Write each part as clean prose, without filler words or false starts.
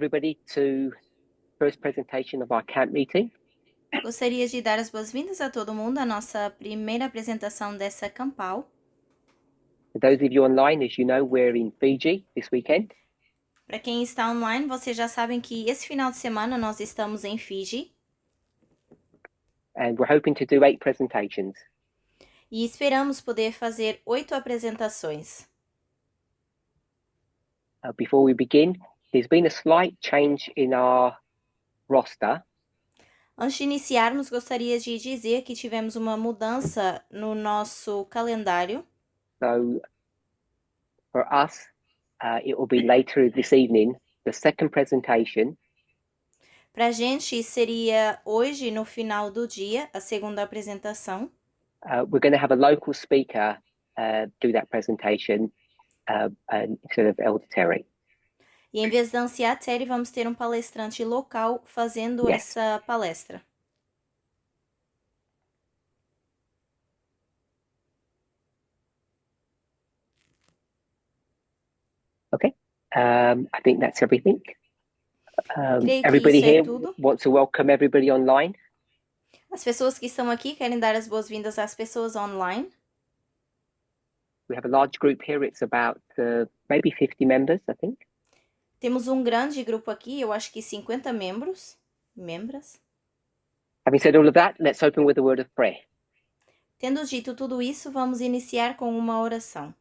everybody to first presentation of our camp meeting. Gostaria de dar as boas-vindas a todo mundo à nossa primeira apresentação dessa Campal. For those of you online, as you know, we're in Fiji this weekend. Para quem está online, vocês já sabem que esse final de semana nós estamos em Fiji. And we're hoping to do 8 presentations. E esperamos poder fazer 8 apresentações. Before we begin, there's been a slight change in our roster. Antes de iniciarmos, gostaria de dizer que tivemos uma mudança no nosso calendário. So for us, it will be later this evening, the second presentation. Para a gente seria hoje, no final do dia, a segunda apresentação. We're going to have a local speaker do that presentation instead of Elder Terry. E em vez da Anciã Terry, vamos ter um palestrante local fazendo essa palestra. Okay, I think that's everything. Creio que Everybody isso é here tudo. wants to welcome everybody online. As pessoas que estão aqui querem dar as boas-vindas às pessoas online. We have a large group here. It's about maybe 50 members, I think. Temos um grande grupo aqui, eu acho que 50 membros. Having said all of that, let's open with a word of prayer. Tendo dito tudo isso, vamos iniciar com uma oração.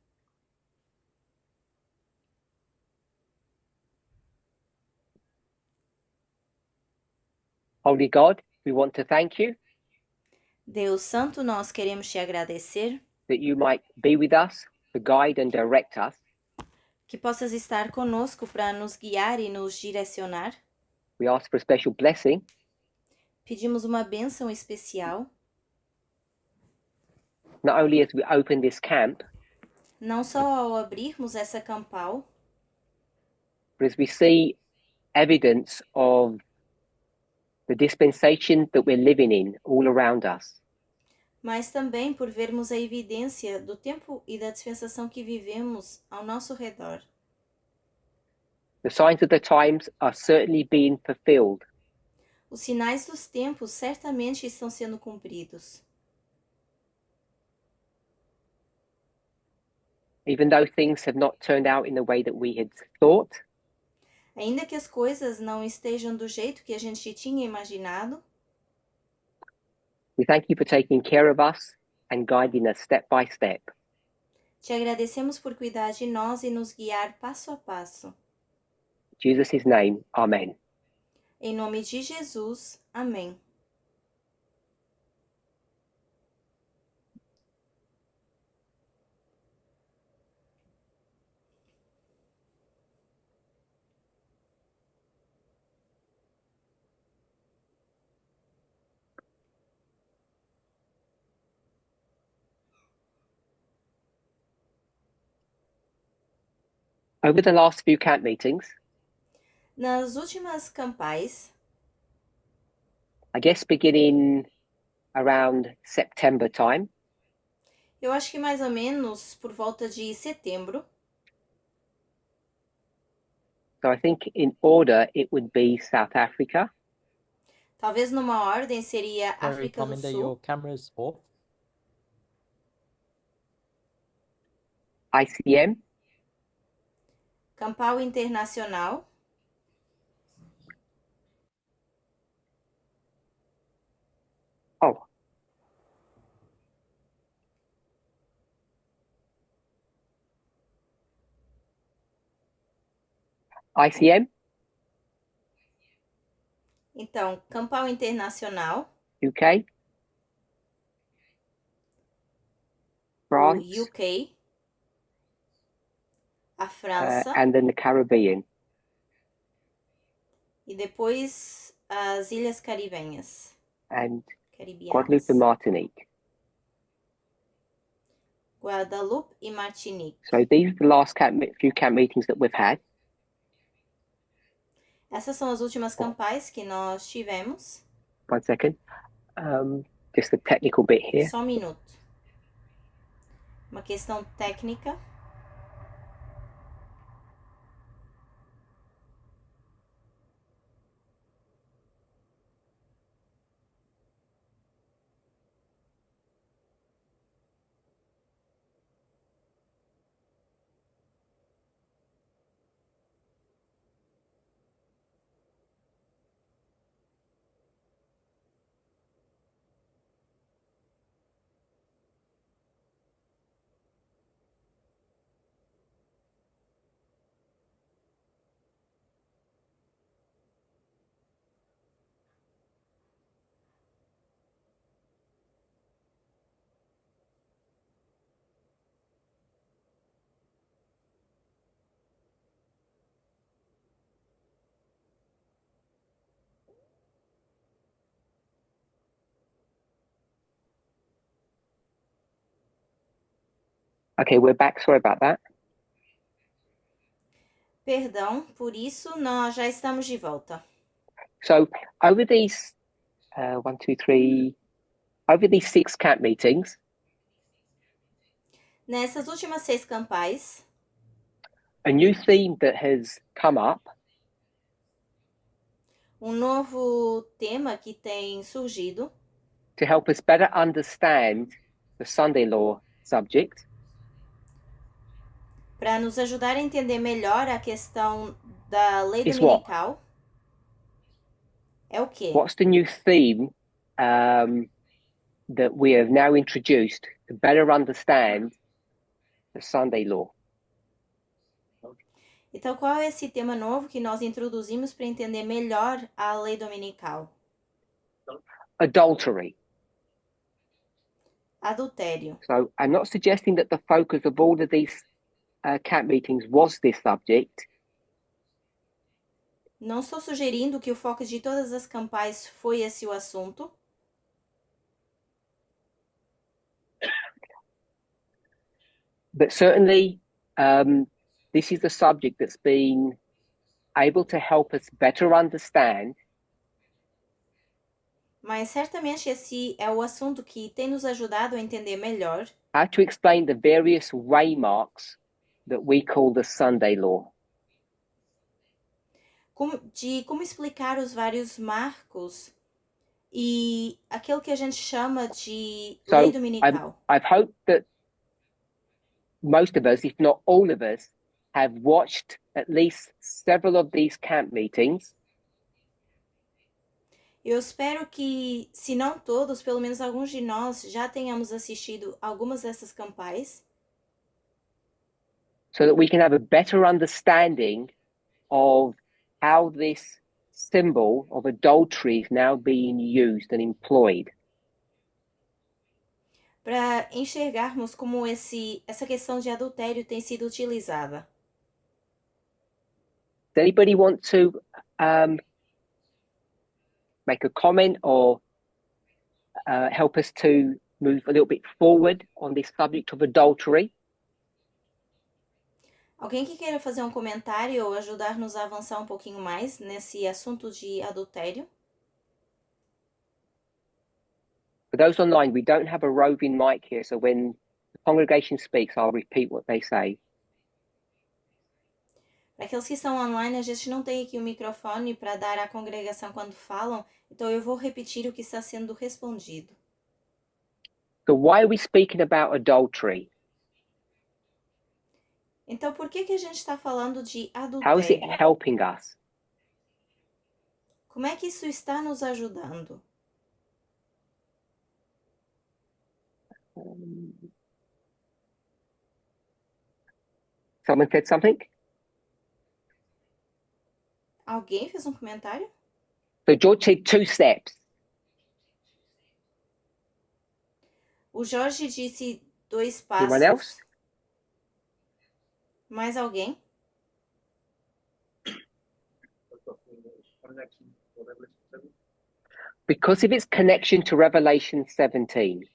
Holy God, we want to thank you Deus Santo, nós queremos te agradecer that you might be with us to guide and direct us. que possas estar conosco para nos guiar e nos direcionar. We ask for a special blessing Pedimos uma bênção especial, not only as we open this camp, não só ao abrirmos essa campal, but as we see evidence of the dispensation that we're living in all around us. mas também por vermos a evidência do tempo e da dispensação que vivemos ao nosso redor. The signs of the times are certainly being fulfilled. Os sinais dos tempos certamente estão sendo cumpridos. Even though things have not turned out in the way that we had thought, Ainda que as coisas não estejam do jeito que a gente tinha imaginado, we thank you for taking care of us and guiding us step by step. te agradecemos por cuidar de nós e nos guiar passo a passo. In Jesus' name, amen. Em nome de Jesus, amém. Over the last few camp meetings, Nas últimas campais, I guess beginning around September time, eu acho que mais ou menos por volta de setembro, so I think in order it would be South Africa, talvez numa ordem seria Sorry, África do Commander, Sul, your camera's off. ICM, Campal Internacional, oh, ICM, então Campal Internacional, UK, o France, UK, a França and then the Caribbean. e depois as Ilhas Caribenhas. And Caribianas. Guadeloupe and Martinique. Guadalupe e Martinique. So these are the last few camp meetings that we've had. Essas são as últimas campais que nós tivemos. 1 second. Just the technical bit here. Só um minuto. Uma questão técnica. Okay, we're back. Sorry about that. Perdão, por isso nós já estamos de volta. So over these one, two, three, over these 6 camp meetings, Nessas últimas 6 campais, a new theme that has come up um novo tema que tem surgido to help us better understand the Sunday law subject para nos ajudar a entender melhor a questão da lei is what? dominical é o quê? What's the new theme that we have now introduced to better understand the Sunday law? Então, qual é esse tema novo que nós introduzimos para entender melhor a lei dominical? Adultery. Adultério. So I'm not suggesting that the focus of all of these camp meetings was this subject. Não estou sugerindo que o foco de todas as campais foi esse o assunto, but certainly this is a subject that's been able to help us better understand mas certamente esse é o assunto que tem nos ajudado a entender melhor how to explain the various waymarks that we call the Sunday law. como explicar os vários marcos e aquilo que a gente chama de lei dominical. I've hoped that most of us, if not all of us, have watched at least several of these camp meetings. Eu espero que, se não todos, pelo menos alguns de nós já tenhamos assistido algumas dessas campais, so that we can have a better understanding of how this symbol of adultery is now being used and employed. para enxergarmos como essa questão de adultério tem sido utilizada. Does anybody want to make a comment or help us to move a little bit forward on this subject of adultery? Alguém que queira fazer um comentário ou ajudar-nos a avançar um pouquinho mais nesse assunto de adultério? For those online, we don't have a roving mic here, so when the congregation speaks, I'll repeat what they say. Para aqueles que estão online, a gente não tem aqui o microfone para dar à congregação quando falam, então eu vou repetir o que está sendo respondido. So why are we speaking about adultery? Então, por que a gente está falando de How is it adultério? helping us? Como é que isso está nos ajudando? Someone said something? Alguém fez um comentário? So George said 2 steps. O Jorge disse 2 Anyone else? passos. Mais alguém? Because of its connection to Revelation 17.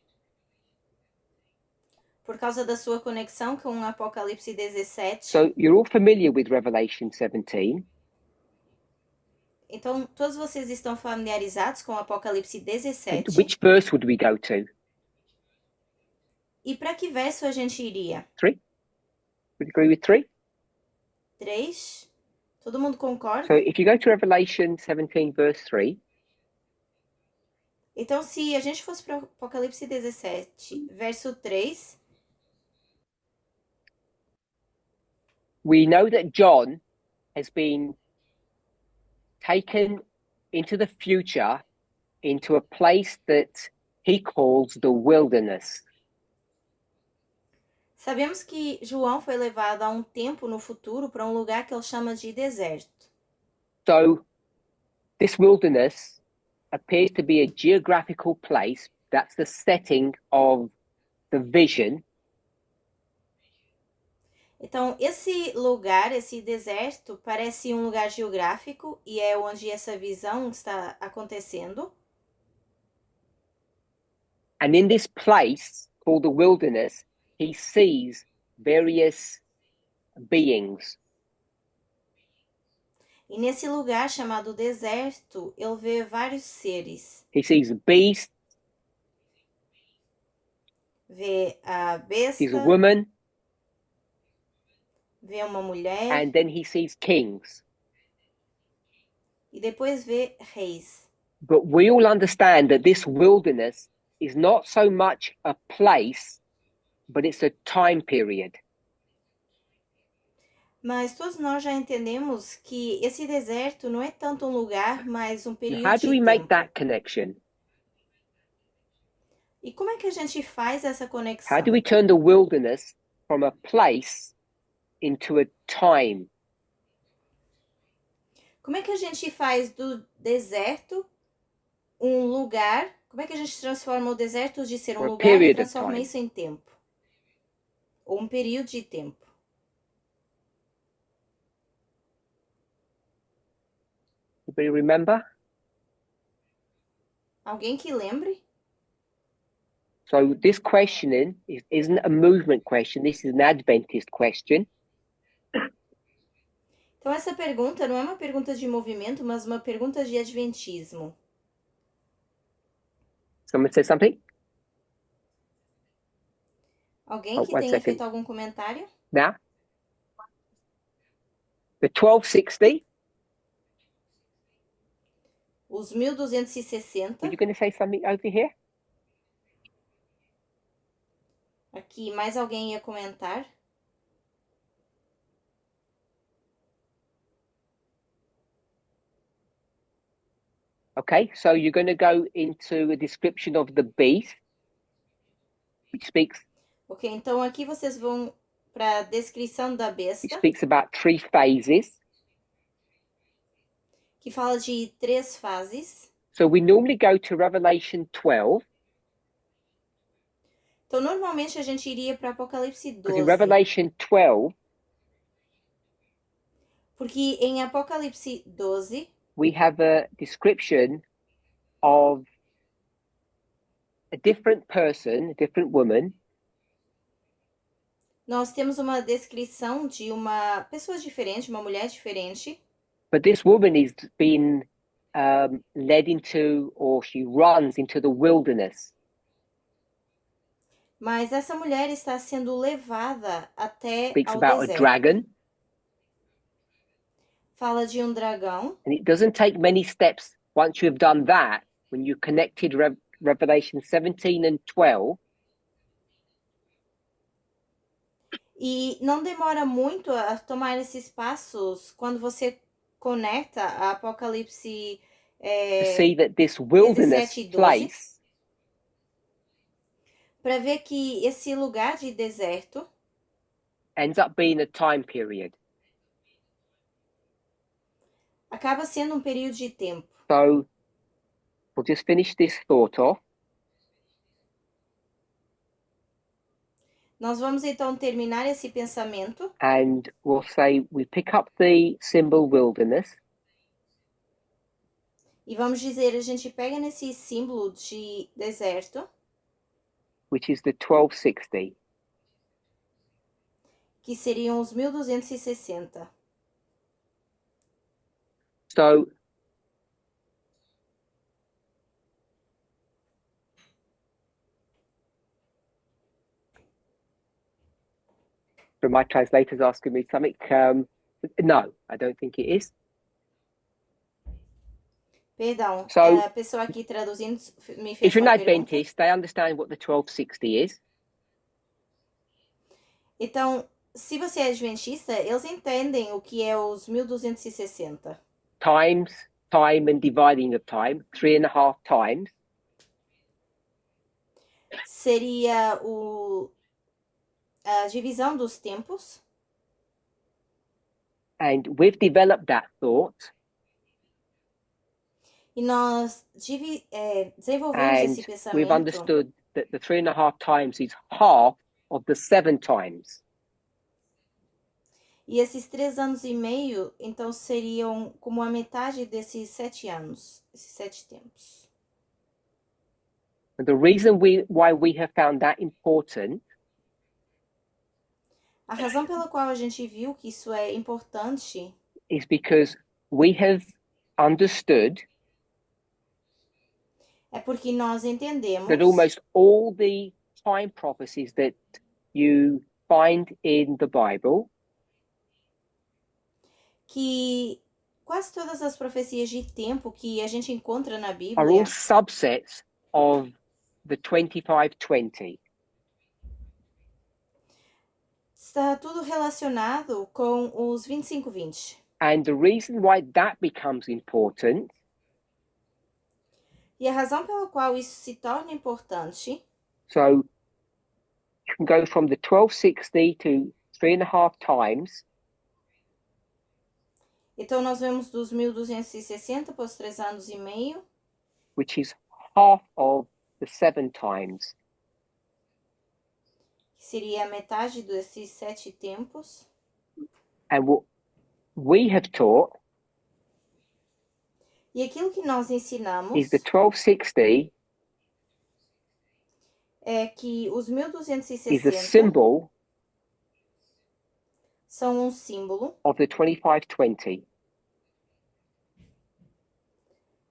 Por causa da sua conexão com Apocalipse 17. So you're all familiar with Revelation 17. Então, todos vocês estão familiarizados com Apocalipse 17. And which verse would we go to? E para que verso a gente iria? 3? Would you agree with 3? 3? Todo mundo concorda? So if you go to Revelation 17 verse 3. Então, se a gente fosse para Apocalipse 17, verso 3, we know that John has been taken into the future into a place that he calls the wilderness. sabemos que João foi levado a um tempo no futuro para um lugar que ele chama de deserto. So this wilderness appears to be a geographical place. That's the setting of the vision. Então, esse lugar, esse deserto, parece um lugar geográfico e é onde essa visão está acontecendo. And in this place called the wilderness, he sees various beings. E nesse lugar chamado deserto, ele vê vários seres. He sees beasts, Vê a sees a besta, woman, vê uma mulher and then he sees kings. e depois vê reis. But we all understand that this wilderness is not so much a place, but it's a time period. Mas todos nós já entendemos que esse deserto não é tanto um lugar, mas um período How do de we make tempo. that connection? E como é que a gente faz essa How conexão? do we turn the wilderness from a place into a time? Como é que a gente faz do deserto um lugar? Como é que a gente transforma o deserto de ser um Or a lugar e period of transforma time? isso em tempo? Ou um período de tempo? Anybody remember? Alguém que lembre? So this questioning isn't a movement question. This is an Adventist question. Então essa pergunta não é uma pergunta de movimento, mas uma pergunta de adventismo. Someone say something? Alguém Oh, que one tenha second. feito algum comentário? Now, the 1260. Os 1260. Were you going to say something over here? Aqui, mais alguém ia comentar? Okay, so you're going to go into a description of the beast, which speaks Ok, então aqui vocês vão para a descrição da besta, about 3 phases. que fala de 3 fases. So we normally go to Revelation 12, Então, normalmente a gente iria para Apocalipse because in 12. Revelation 12, Porque em Apocalipse 12, we have a description of a different person, a different woman, nós temos uma descrição de uma pessoa diferente, uma mulher diferente. but this woman is being led into, or she runs into the wilderness. Mas essa mulher está sendo levada até Speaks ao about deserto. a dragon, Fala de um dragão. and it doesn't take many steps once you have done that, when you connected Revelation 17 and 12, E não demora muito a tomar esses passos quando você conecta a Apocalipse to see that this wilderness 17 e 12, place para ver que esse lugar de deserto ends up being a time period. acaba sendo um período de tempo. So we'll just finish this thought off. Nós vamos então terminar esse pensamento And we'll say we pick up the symbol wilderness, e vamos dizer, a gente pega nesse símbolo de deserto, which is the 1260. que seriam os 1260. So for my translators asking me something, no, I don't think it is. Perdão, So, a pessoa aqui traduzindo me fez if you're an uma pergunta. Adventist, they understand what the 1260 is. Então, se você é adventista, eles entendem o que é os 1260. Times, time and dividing of time, 3.5 times. Seria a divisão dos tempos. And we've developed that thought. E nós desenvolvemos esse And pensamento. we've understood that the 3.5 times is half of the 7 times. E esses 3 anos e meio, então, seriam como a metade desses 7 anos, esses 7 tempos. And the reason why we have found that important A razão pela qual a gente viu que isso é importante is because we have understood é porque nós that entendemos almost all the time prophecies that you find in the Bible que quase todas as profecias de tempo que a gente encontra na are all Bíblia subsets of the 2520. está tudo relacionado com os 25-20. And the reason why that becomes important E a razão pela qual isso se torna importante, so you can go from the 1260 to 3.5 times, então nós vemos dos 1260 para os 3 anos e meio, which is half of the 7 times. que seria a metade desses 7 tempos. And what we have taught E aquilo que nós ensinamos is the 1260 é que os is a 1260 symbol são um símbolo of the 2520.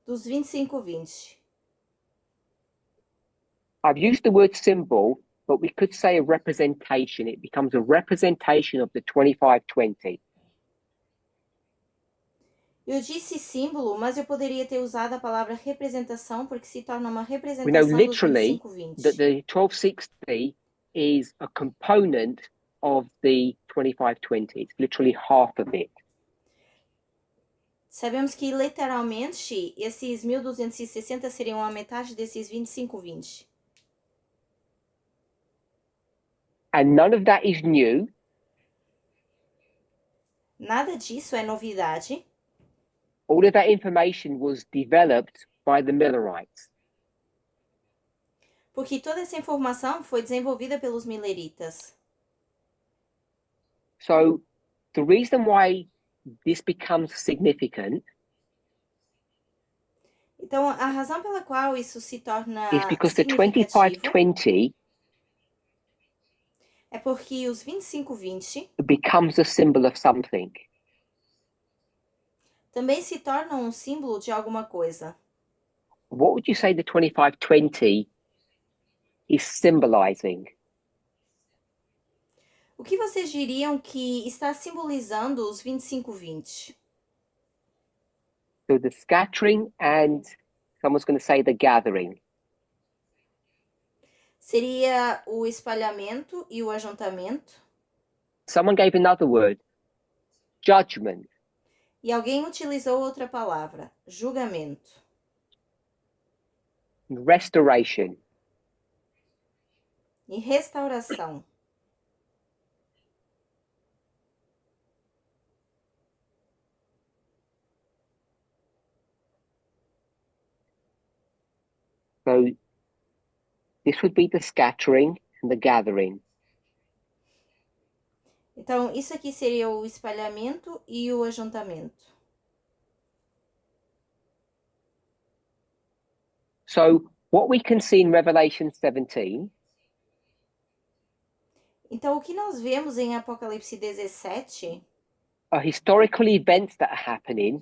dos 25-20. I've used the word symbol, but we could say a representation. It becomes a representation of the 2520. Eu disse símbolo, mas eu poderia ter usado a palavra representação, porque se torna uma We know representação dos literally 25-20. that the 1260 is a component of the 2520. It's literally half of it. Sabemos que literalmente esses 1260 seriam a metade desses 25-20. And none of that is new. Nada disso é novidade. All of that information was developed by the Millerites. Porque toda essa informação foi desenvolvida pelos mileritas. So the reason why this becomes significant Então, a razão pela qual isso se torna is because the significativo 2520 é porque os 25-20 becomes a symbol of something. também se tornam um símbolo de alguma coisa. What would you say the 2520 is symbolizing? O que vocês diriam que está simbolizando os 25-20? So the scattering and someone's going to say the gathering. Seria o espalhamento e o ajuntamento? Someone gave another word, judgment. E alguém utilizou outra palavra, julgamento. Restoration. E restauração. So this would be the scattering and the gathering. Então, isso aqui seria o espalhamento e o ajuntamento. So what we can see in Revelation 17 Então, o que nós vemos em Apocalipse 17 are historical events that are happening,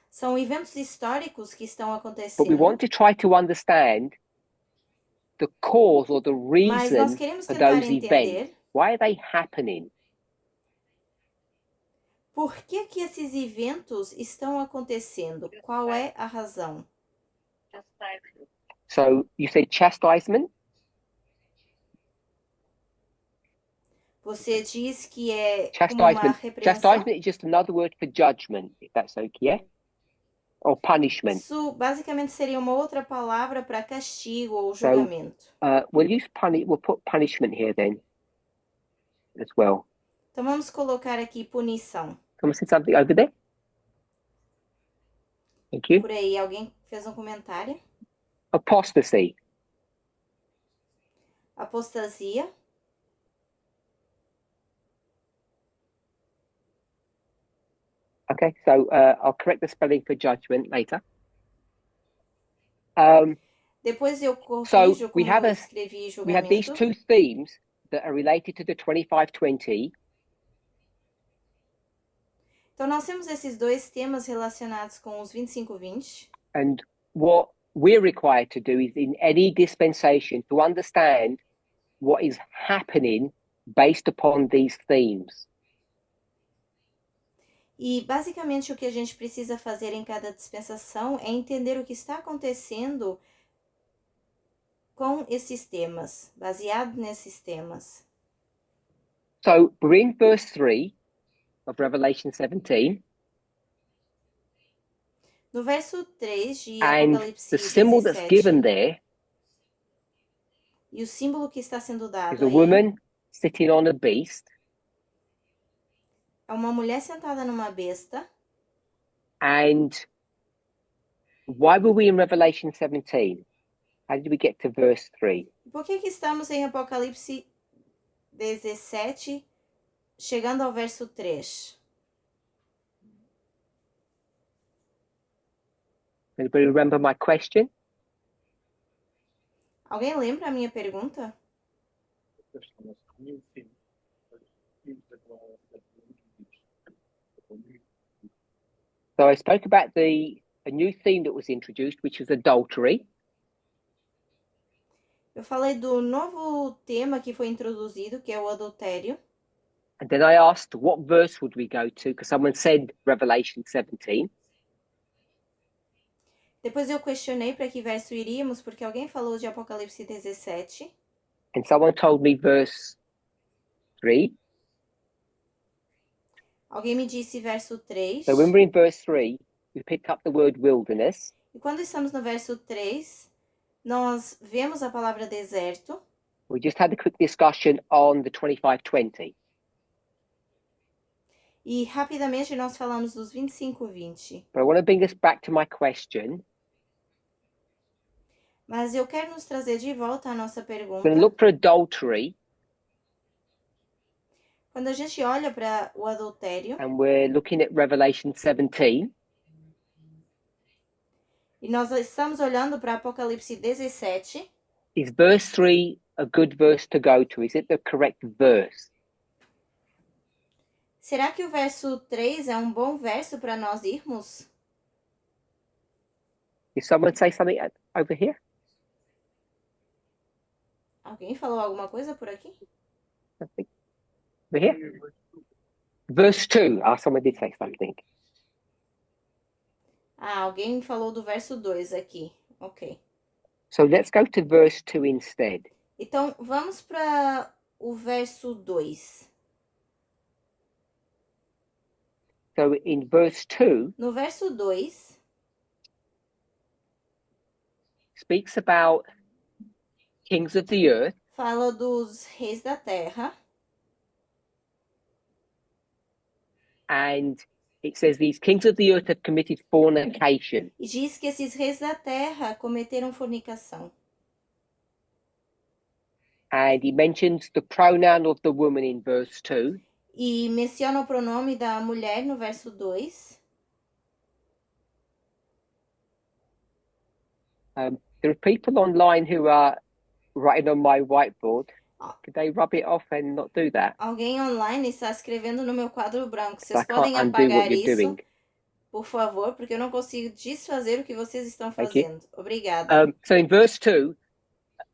são eventos históricos que estão but we acontecendo, want to try to understand the cause or the mas nós reason queremos for tentar those events. entender Why are they happening? por que esses eventos estão acontecendo, qual é a razão. So you said chastisement? Você diz que é como uma Chastisement. repreensão? Chastisement is just another word for judgment, if that's okay, yeah? Or punishment. Isso basicamente seria uma outra palavra para castigo ou julgamento. We'll put punishment here then as well. Então vamos colocar aqui punição. Someone said something over there? Thank you. Por aí, alguém fez um comentário? Apostasy. Apostasia. Okay, so I'll correct the spelling for judgment later. Depois eu corrijo So como we have eu escrevi we have these julgamento. two themes that are related to the 2520. Então, nós temos esses dois temas relacionados com os 25-20. And what we're required to do is, in any dispensation, to understand what is happening based upon these themes. E, basicamente, o que a gente precisa fazer em cada dispensação é entender o que está acontecendo com esses temas, baseado nesses temas. So we're in verse 3 of Revelation 17. No verso 3 de And Apocalipse the symbol that's 17, given there e o símbolo que está sendo dado is a aí woman sitting on a beast. é uma mulher sentada numa besta. And why were we in Revelation 17? How did we get to verse 3? Por que estamos em Apocalipse 17, chegando ao verso 3? Anybody remember my question? Alguém lembra a minha pergunta? So I spoke about a new theme that was introduced, which was adultery. Eu falei do novo tema que foi introduzido, que é o adultério. And then I asked what verse would we go to, because someone said Revelation 17. Depois eu questionei para que verso iríamos, porque alguém falou de Apocalipse 17. And someone told me verse 3. Alguém me disse verso 3. So when we're in verse 3, we picked up the word wilderness. E quando estamos no verso 3, nós vemos a palavra deserto. We just had a quick discussion on the 2520. E rapidamente nós falamos dos 25-20. But I want to bring us back to my question. Mas eu quero nos trazer de volta à nossa We're going to pergunta. look for adultery, Quando a gente olha para o adultério, and we're looking at Revelation 17. e nós estamos olhando para Apocalipse 17, Is verse 3 a good verse to go to? Is it the correct verse? será que o verso 3 é um bom verso para nós irmos? Did someone say something over here? Alguém falou alguma coisa por aqui? I think. Over here? Verse 2. Someone did say something. Alguém falou do verso 2 aqui. Ok. So let's go to verse 2 instead. Então, vamos para o verso 2. So in verse 2, No verso 2, speaks about kings of the earth, fala dos reis da terra. and it says these kings of the earth have committed fornication. E diz que esses reis da terra cometeram fornicação. And he mentions the pronoun of the woman in verse 2. E menciona o pronome da mulher no verso 2. There are people online who are writing on my whiteboard. Could they rub it off and not do that? Alguém online está escrevendo no meu quadro branco. So I Vocês podem can't undo apagar what you're isso, doing. por favor, porque eu não consigo desfazer o que vocês estão Thank you. fazendo. Obrigada. So in verse 2,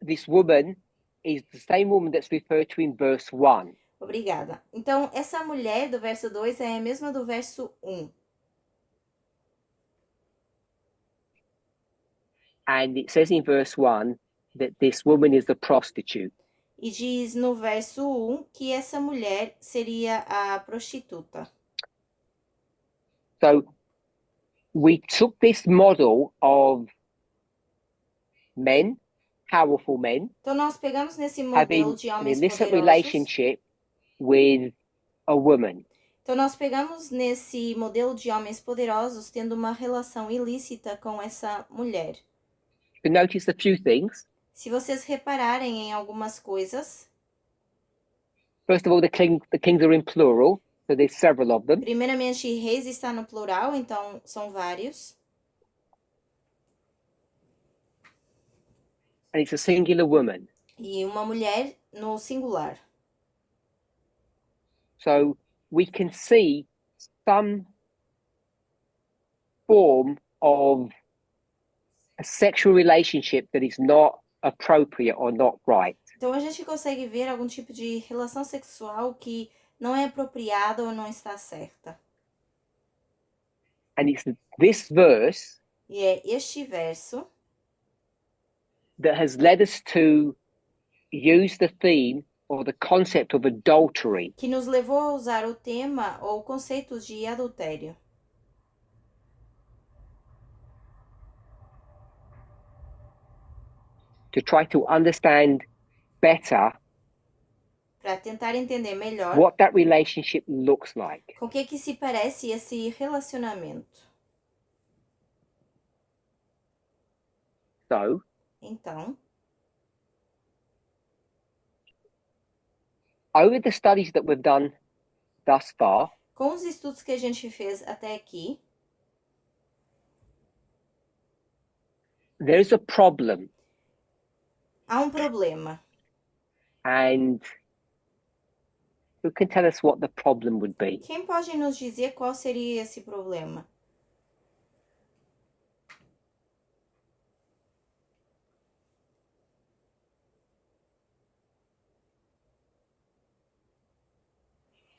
this woman is the same woman that's referred to in verse 1. Obrigada. Então, essa mulher do verso 2 é a mesma do verso 1. And it says in verse 1 that this woman is the prostitute. E diz no verso 1 que essa mulher seria a prostituta. So we took this model of men, powerful men, Então, nós pegamos nesse having modelo de an homens illicit poderosos. relationship with a woman. Então, nós pegamos nesse modelo de homens poderosos tendo uma relação ilícita com essa mulher. You can notice a few things. Se vocês repararem em algumas coisas, First of all, the kings are in plural, so there's several of them. primeiramente, reis está no plural, então são vários. And it's a singular woman. E uma mulher no singular. So we can see some form of a sexual relationship that is not appropriate or not right. Então a gente consegue ver algum tipo de relação sexual que não é apropriada ou não está certa. And it's this verse E é este verso that has led us to use the theme or the concept of adultery que nos levou a usar o tema ou o conceito de adultério. to try to understand better Para tentar entender melhor what that relationship looks like. com o que se parece esse relacionamento. So, Então, over the studies that we've done thus far, com os estudos que a gente fez até aqui, there's a problem. há um problema. And who can tell us what the problem would be? Quem pode nos dizer qual seria esse problema?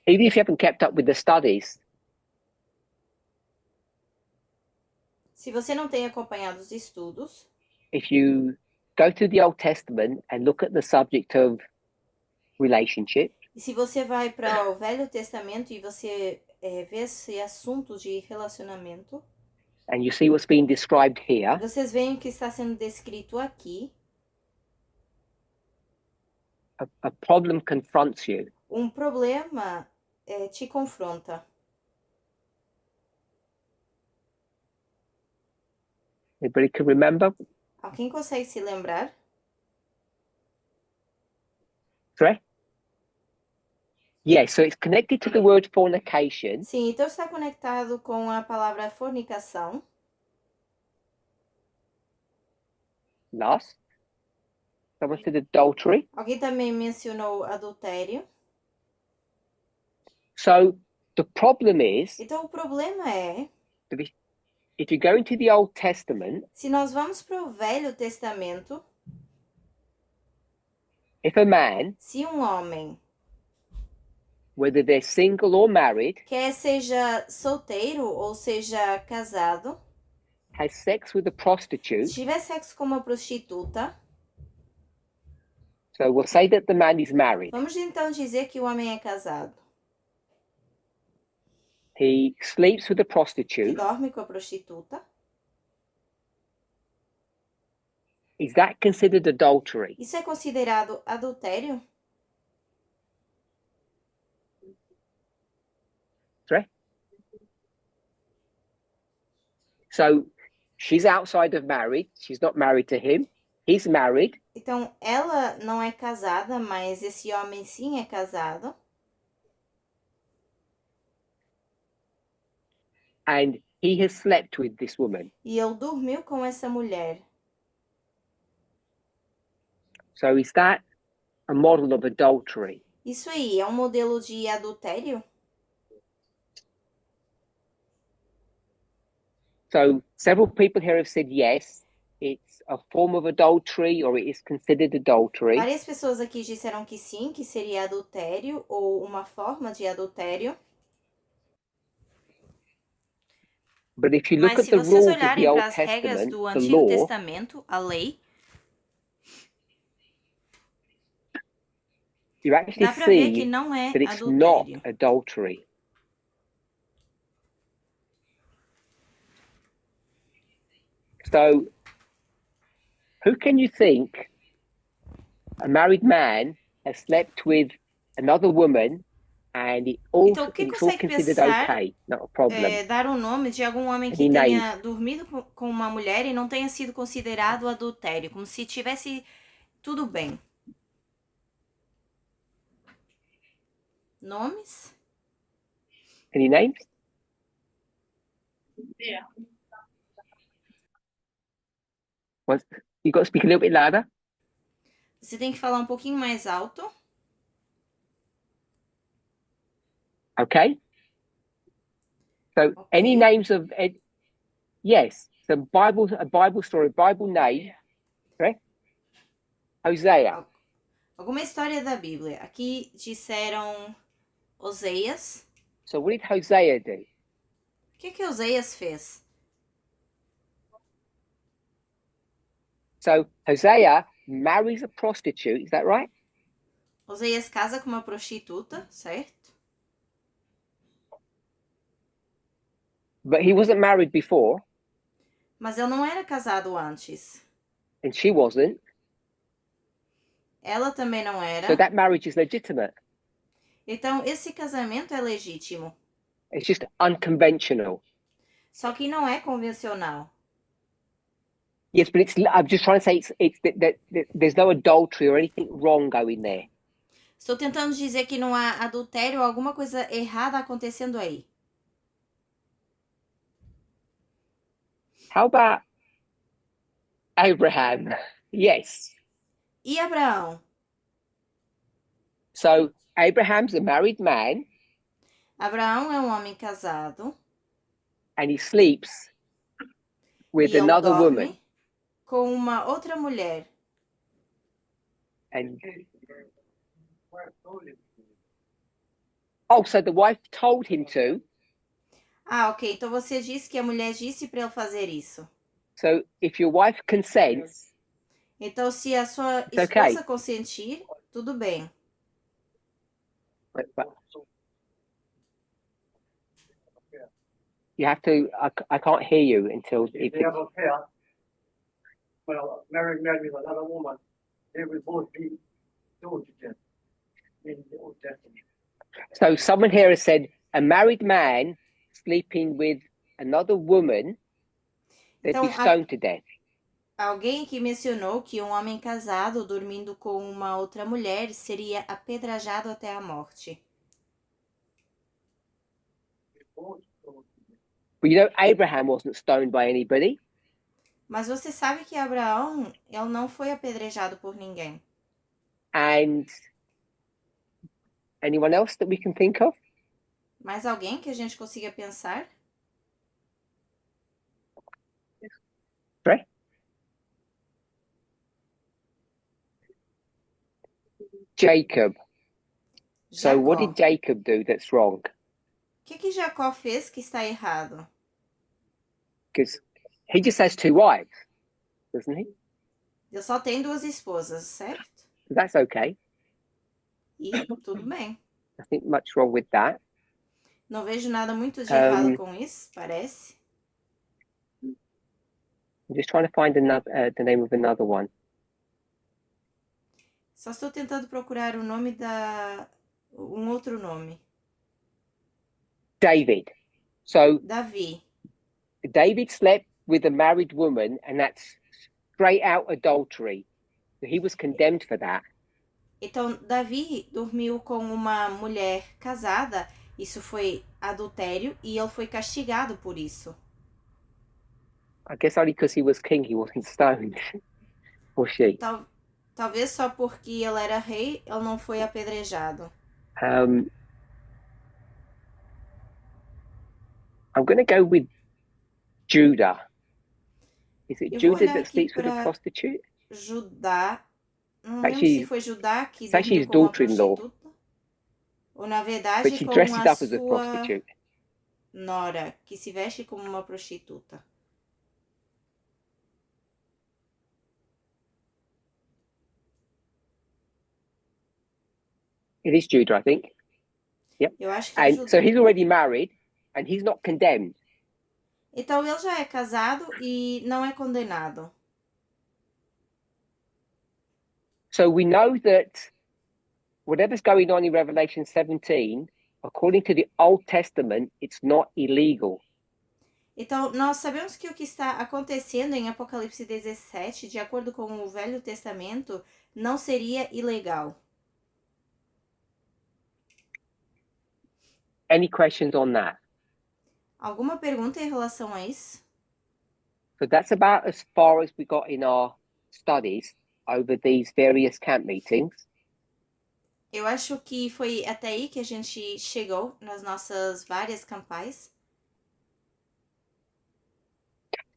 Even if you haven't kept up with the studies, Se você não tem acompanhado os estudos, if you go to the Old Testament and look at the subject of relationship, e se você vai para o Velho Testamento e você vê esse assunto de relacionamento, and you see what's being described here, vocês veem o que está sendo descrito aqui. a problem confronts you. Um problema te confronta. Anybody can remember? Alguém consegue se lembrar? Sorry? Yeah, so it's connected to the word fornication. Sim, então está conectado com a palavra fornicação. Lust. Someone said adultery. Alguém também mencionou adultério. So the problem is, Então o problema é, if you go into the Old Testament, se nós vamos para o Velho Testamento, if a man, se um homem, whether they're single or married, quer seja solteiro ou seja casado, has sex with a se prostitute, tiver sexo com uma prostituta, so we'll say that the man is married. vamos então dizer que o homem é casado, He sleeps with a que prostitute. dorme com a prostituta. Is that considered adultery? Isso é considerado adultério? Sorry? So she's outside of marriage. She's not married to him. He's married. Então, ela não é casada, mas esse homem sim é casado. And he has slept with this woman. E ele dormiu com essa mulher. So is that a model of adultery? Isso aí é um modelo de adultério? So several people here have said yes, it's a form of adultery or it is considered adultery. Várias pessoas aqui disseram que sim, que seria adultério ou uma forma de adultério. But if you look Mas at se the vocês rules of olharem the para Old as regras Testament, do the Antigo law, Testamento, a lei, you actually dá para ver que see não é that it's not adultério. adultery. So who can you think a married man has slept with another woman and Então, quem it's all consegue considered pensar, okay, not a problem? dar o nome de algum homem que Any tenha dormido com uma mulher e não tenha sido considerado adultério, como se tivesse tudo bem? Nomes? Any names? You got to speak a little bit louder. Você tem que falar um pouquinho mais alto. Okay? So any Ok. names of yes, a Bible story, Bible name, correct? Hosea. Alguma história da Bíblia. Aqui disseram Oseias. So what did Hosea do? O que Oseias fez? So Hosea marries a prostitute, is that right? Oseias casa com uma prostituta, certo? But he wasn't married before, Mas ele não era casado antes. and she wasn't. Ela também não So era. that marriage is legitimate. Então, esse casamento é legítimo. It's just unconventional. Só que não é convencional. Yes, but I'm just trying to say it's that there's no adultery or anything wrong going there. Estou tentando dizer que não há adultério ou alguma coisa errada acontecendo aí. How about Abraham? Yes. E Abraão? So Abraham's a married man Abraão é um homem casado and he sleeps with e ele another woman. dorme com uma outra mulher. And oh, so the wife told him to. Ah, ok. Então você disse que a mulher disse para ele fazer isso. So if your wife consents, Então, se a sua it's okay. esposa consentir, tudo bem. But you have to. I can't hear you until If they have a pair, well, married man with another woman, they will both be stoned to death in the Old Testament. So someone here has said a married man sleeping with another woman, they'd be Então, stoned to death. alguém aqui mencionou que um homem casado dormindo com uma outra mulher seria apedrejado até a morte. But you know, Abraham wasn't stoned by anybody. Mas você sabe que Abraão, ele não foi apedrejado por ninguém. And anyone else that we can think of? Mais alguém que a gente consiga pensar? Right? Jacob. So what Jacó. did Jacob do that's wrong? O que Jacó fez que está errado? Because he just has two wives, doesn't he? Ele só tem duas esposas, certo? That's okay. E tudo bem. Nothing much wrong with that. Não vejo nada muito de errado com isso, parece. I'm just trying to find another the name of another one. Só estou tentando procurar o nome um outro nome. David. So Davi. David slept with a married woman, and that's straight out adultery. So he was condemned for that. Então, Davi dormiu com uma mulher casada, isso foi adultério, e ele foi castigado por isso. I guess only because he was king, he wasn't stoned. Or she. Talvez só porque ele era rei, ele não foi apedrejado. I'm going to go with Judah. Is it Eu vou Judah olhar that aqui sleeps with a pra prostitute? Judá. Não lembro Actually, se foi Judá que it's actually dormiu his com uma daughter-in-law. prostituta. Ou, na But verdade, she com dresses a up as a sua prostitute. nora, que se veste como uma prostituta. It is Judah, I think. Yep. Eu acho que é And Judá. so he's already married, and he's not condemned. Então ele já é casado e não é condenado. So we know that whatever's going on in Revelation 17, according to the Old Testament, it's not illegal. Então, nós sabemos que o que está acontecendo em Apocalipse 17, de acordo com o Velho Testamento, não seria ilegal. Any questions on that? Alguma pergunta em relação a isso? So that's about as far as we got in our studies. over these various camp meetings. Eu acho que foi até aí que a gente chegou nas nossas várias campais.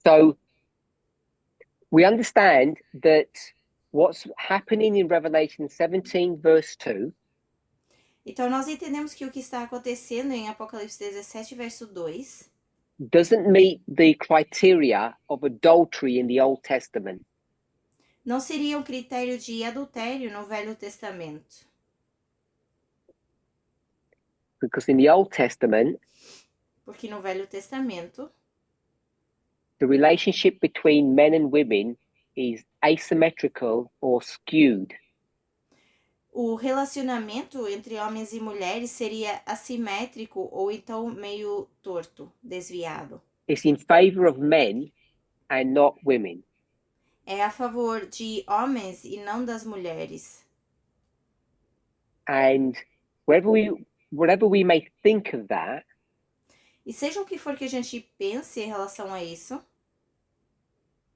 So we understand that what's happening in Revelation 17, verse 2, Então, nós entendemos que o que está acontecendo em Apocalipse 17, verso 2, doesn't meet the criteria of adultery in the Old Testament. não seria um critério de adultério no Velho Testamento. Because in the Old Testament, Porque no Velho Testamento, the relationship between men and women is asymmetrical or skewed. o relacionamento entre homens e mulheres seria assimétrico ou então meio torto, desviado. It's in favor of men and not women. É a favor de homens e não das mulheres. And whatever we may think of that, E seja o que for que a gente pense em relação a isso,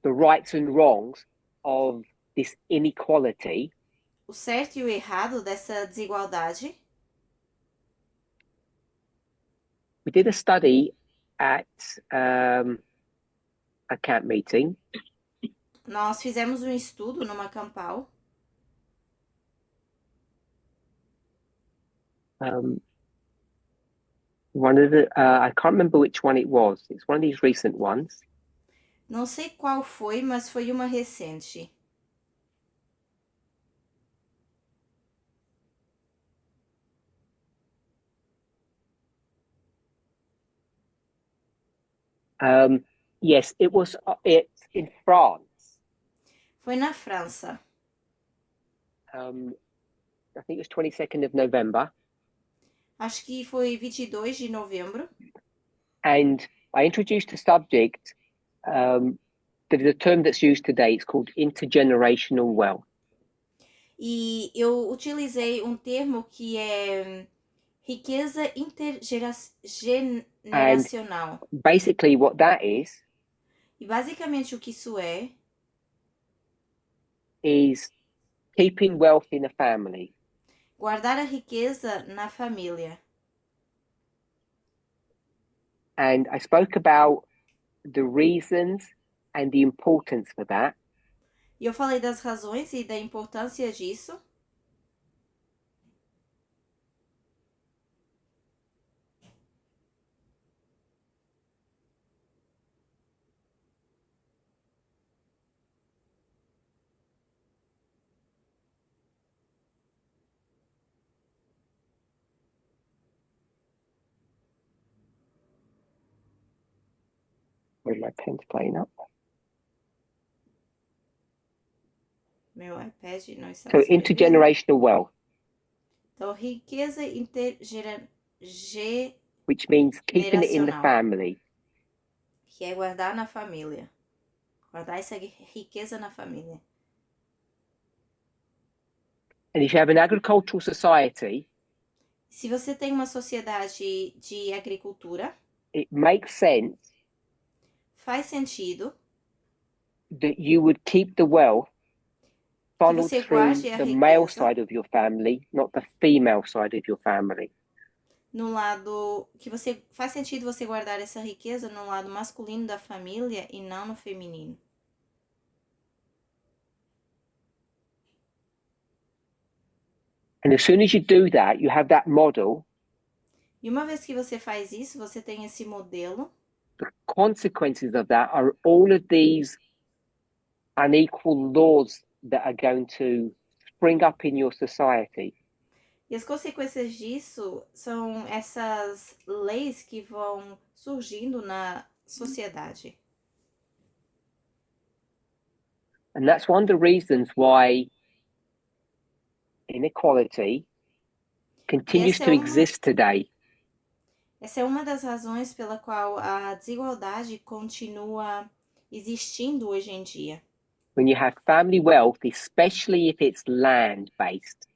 the rights and wrongs of this inequality, o certo e o errado dessa desigualdade, we did a study at a camp meeting. nós fizemos um estudo numa campal. One of the I can't remember which one it was. It's one of these recent ones. Não sei qual foi, mas foi uma recente. Yes, it's in France. Foi na França. I think it was 22nd of November. Acho que foi 22 de novembro. And I introduced the subject, the term that's used today, it's called intergenerational wealth. E eu utilizei um termo que é riqueza intergeneracional. Basically what that is E basicamente o que isso is keeping wealth in a family. guardar a riqueza na família. And I spoke about the reasons and the importance for that. E eu falei das razões e da importância disso. Where's my pen's playing up? Meu iPad não está So escrevendo. intergenerational wealth, Então, riqueza which means keeping it in the Generacional. family. que é guardar na família. Guardar essa riqueza na família. And if you have an agricultural society, Se você tem uma sociedade de agricultura, it makes sense faz sentido that you would keep the wealth funneled você through guarde a the male riqueza side of your family, not the female side of your family. no lado que você faz sentido você guardar essa riqueza no lado masculino da família e não no feminino. And as soon as you do that, you have that model. E uma vez que você faz isso, você tem esse modelo. The consequences of that are all of these unequal laws that are going to spring up in your society. E as consequências disso são essas leis que vão surgindo na sociedade. And that's one of the reasons why inequality continues to exist today. Essa é uma das razões pela qual a desigualdade continua existindo hoje em dia. When you have family wealth, especially if it's land-based.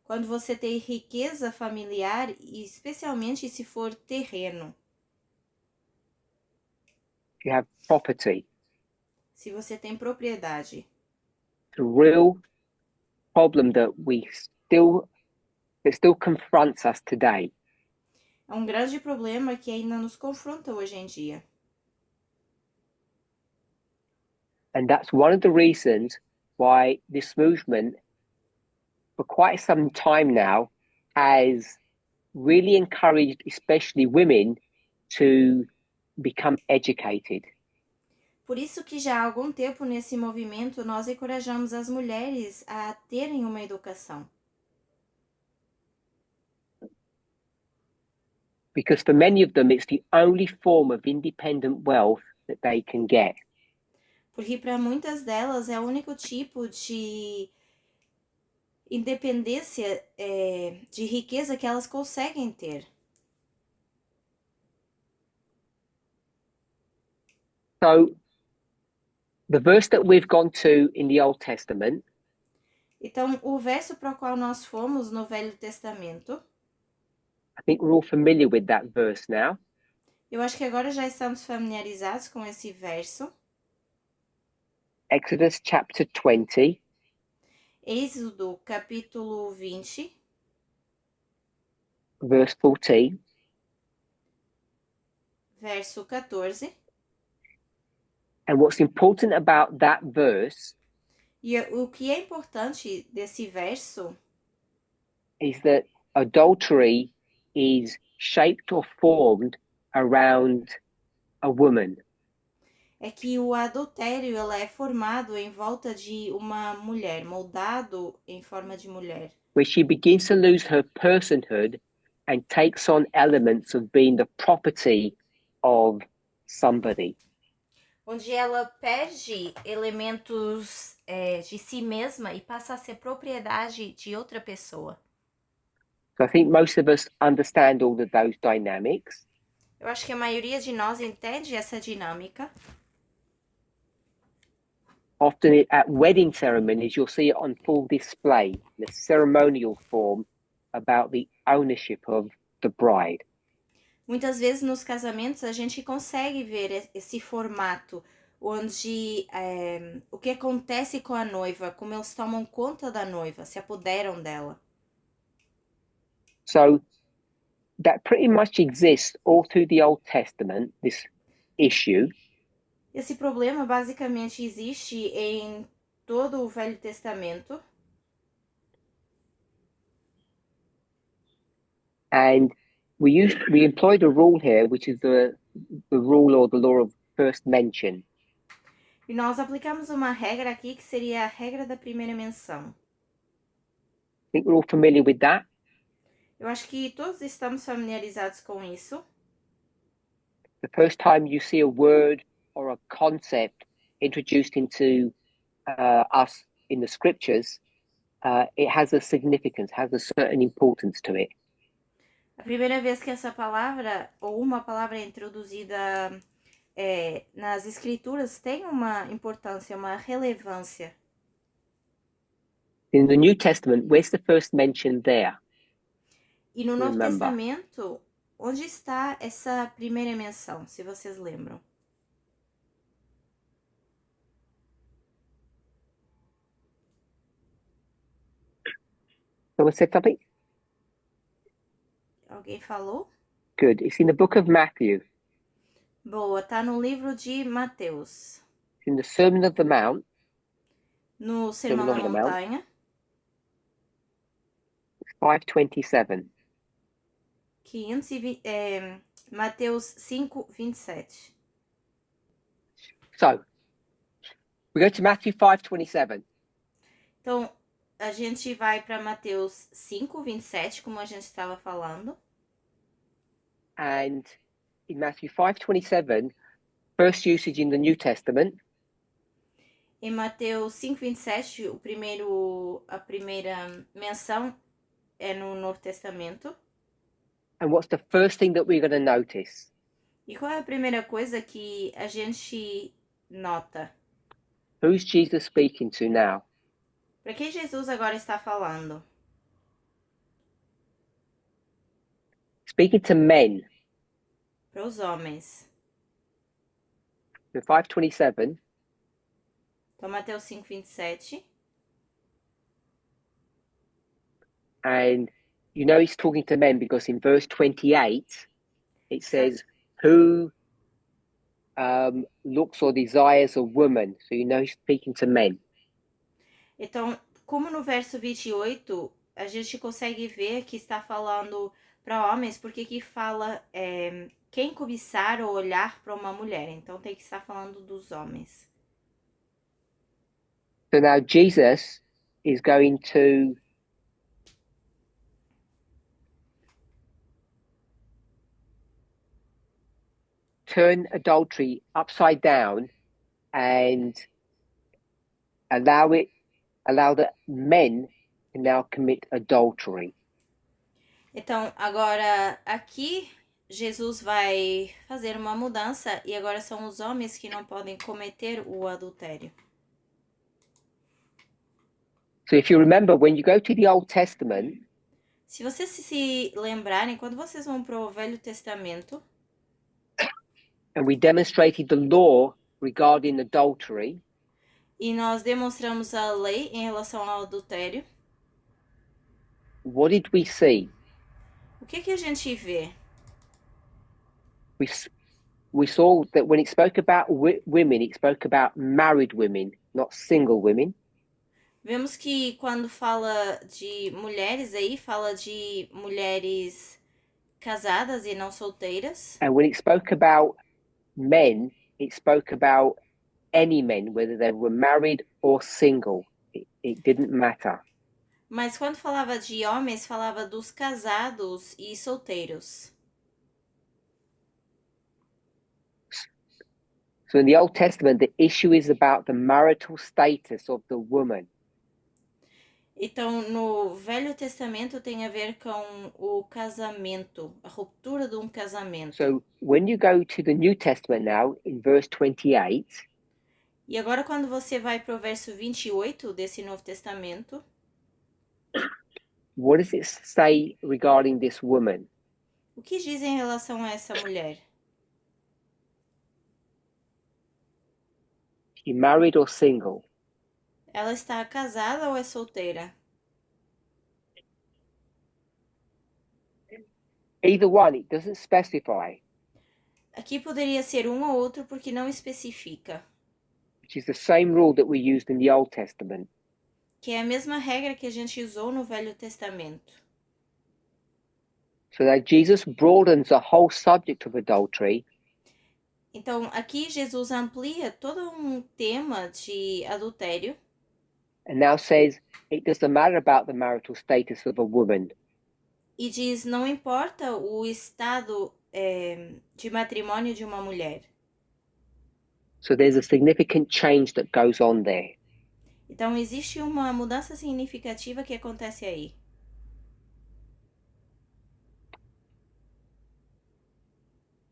Quando você tem riqueza familiar, e especialmente se for terreno. You have property. Se você tem propriedade. a real problem that still confronts us today. É um grande problema que ainda nos confronta hoje em dia. And that's one of the reasons why this movement, for quite some time now, has really encouraged especially women to become educated. Por isso que já há algum tempo nesse movimento nós encorajamos as mulheres a terem uma educação. Because for many of them, it's the only form of independent wealth that they can get. Porque para muitas delas é o único tipo de independência, de riqueza que elas conseguem ter. So the verse that we've gone to in the Old Testament, Então, o verso para o qual nós fomos no Velho Testamento, I think we're all familiar with that verse now. eu acho que agora já estamos familiarizados com esse verso. Exodus chapter 20, Êxodo capítulo 20, verse 14. verso 14. And what's important about that verse E o que é importante desse verso is that adultery is shaped or formed around a woman. é que o adultério ela é formado em volta de uma mulher, moldado em forma de mulher. Where she begins to lose her personhood and takes on elements of being the property of somebody. Onde ela perde elementos de si mesma e passa a ser propriedade de outra pessoa. So I think most of us understand all of those dynamics. Eu acho que a maioria de nós entende essa dinâmica. Often at wedding ceremonies, you'll see it on full display in a ceremonial form about the ownership of the bride. Muitas vezes nos casamentos a gente consegue ver esse formato, onde o que acontece com a noiva, como eles tomam conta da noiva, se apoderam dela. So that pretty much exists all through the Old Testament, this issue. Esse problema basicamente existe em todo o Velho Testamento. And we employed a rule here, which is the rule or the law of first mention. E nós aplicamos uma regra aqui que seria a regra da primeira menção. I think we're all familiar with that. Eu acho que todos estamos familiarizados com isso. The first time you see a word or a concept introduced into us in the scriptures, it has a significance, has a certain importance to it. A primeira vez que essa palavra, ou uma palavra é introduzida nas escrituras, tem uma importância, uma relevância. In the New Testament, where's the first mention there? E no Novo Remember. Testamento, onde está essa primeira menção, se vocês lembram? Someone said something? Alguém falou? Good. It's in the book of Matthew. Boa, tá no livro de Mateus. It's in the Sermon of the Mount. No Sermão da Montanha. 5:27. Mateus 5, 27. So, we go to Matthew 5:27. Então, a gente vai para Mateus 5, 27, como a gente estava falando. And in Matthew 5:27, first usage in the New Testament. Em Mateus 5, 27, a primeira menção é no Novo Testamento. And what's the first thing that we're going to notice? E qual é a primeira coisa que a gente nota? Who's Jesus speaking to now? Para quem Jesus agora está falando? Speaking to men. Para os homens. In 5:27, Então, Mateus 5, 27. and you know he's talking to men because in verse 28 it says, who looks or desires a woman. So you know he's speaking to men. Então, como no verso 28, a gente consegue ver que está falando para homens, porque aqui fala quem cobiçar ou olhar para uma mulher. Então, tem que estar falando dos homens. So now Jesus is going to turn adultery upside down and allow the men to now commit adultery. Então, agora aqui Jesus vai fazer uma mudança e agora são os homens que não podem cometer o adultério. So if you remember, when you go to the Old Testament, Se vocês se lembrarem, quando vocês vão para o Velho Testamento, and we demonstrated the law regarding adultery, e nós demonstramos a lei em relação ao adultério, what did we see? o que a gente vê? We saw that when it spoke about women, it spoke about married women, not single women. Vemos que quando fala de mulheres aí, fala de mulheres casadas e não solteiras. And when it spoke about men, it spoke about any men, whether they were married or single. It didn't matter. Mas quando falava de homens, falava dos casados e solteiros. So in the Old Testament, the issue is about the marital status of the woman. Então, no Velho Testamento tem a ver com o casamento, a ruptura de um casamento. So when you go to the New Testament now, in verse 28, E agora quando você vai para o verso 28 desse Novo Testamento, what does it say regarding this woman? o que diz em relação a essa mulher? She married or single? Ela está casada ou é solteira? Either one, it doesn't specify, Aqui poderia ser um ou outro porque não especifica, which is the same rule that we used in the Old Testament. que é a mesma regra que a gente usou no Velho Testamento. So that Jesus broadens the whole subject of adultery. Então, aqui Jesus amplia todo um tema de adultério And now says it doesn't matter about the marital status of a woman. e diz não importa o estado de matrimônio de uma mulher. So there's a significant change that goes on there. Então, existe uma mudança significativa que acontece aí.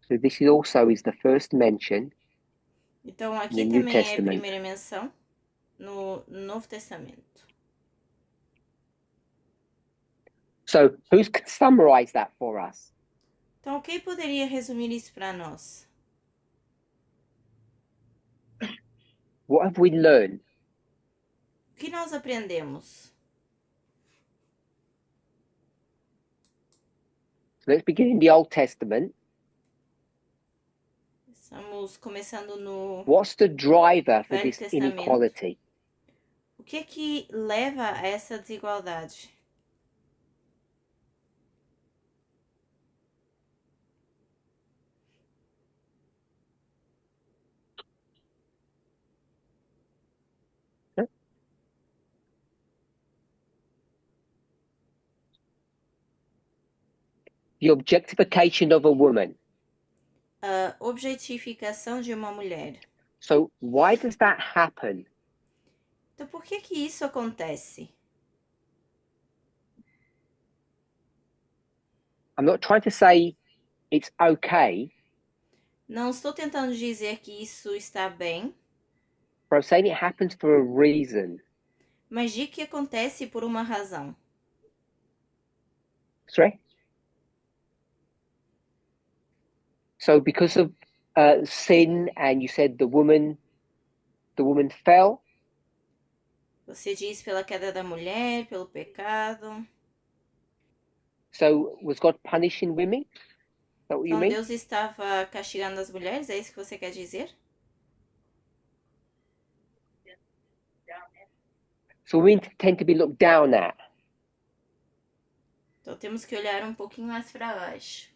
So this is also is the first mention Então, aqui No New também é a Testament. primeira menção no Novo Testamento. So who's can summarize that for us? Então, quem poderia resumir isso para nós? What have we learned? O que nós aprendemos? So let's begin in the Old Testament. Estamos começando no... What's the driver for Velho this Testamento. inequality? O que leva a essa desigualdade? The objectification of a woman. A objetificação de uma mulher. So why does that happen? Então, por que isso acontece? I'm not trying to say it's okay, Não estou tentando dizer que isso está bem, but I'm saying it happens for a reason. mas de que acontece por uma razão. Sorry? So because of sin, and you said the woman fell. Você diz pela queda da mulher, pelo pecado. So was God punishing women? Is that what you Então mean? Deus estava castigando as mulheres, é isso que você quer dizer? So women tend to be looked down at. Então temos que olhar um pouquinho mais para baixo.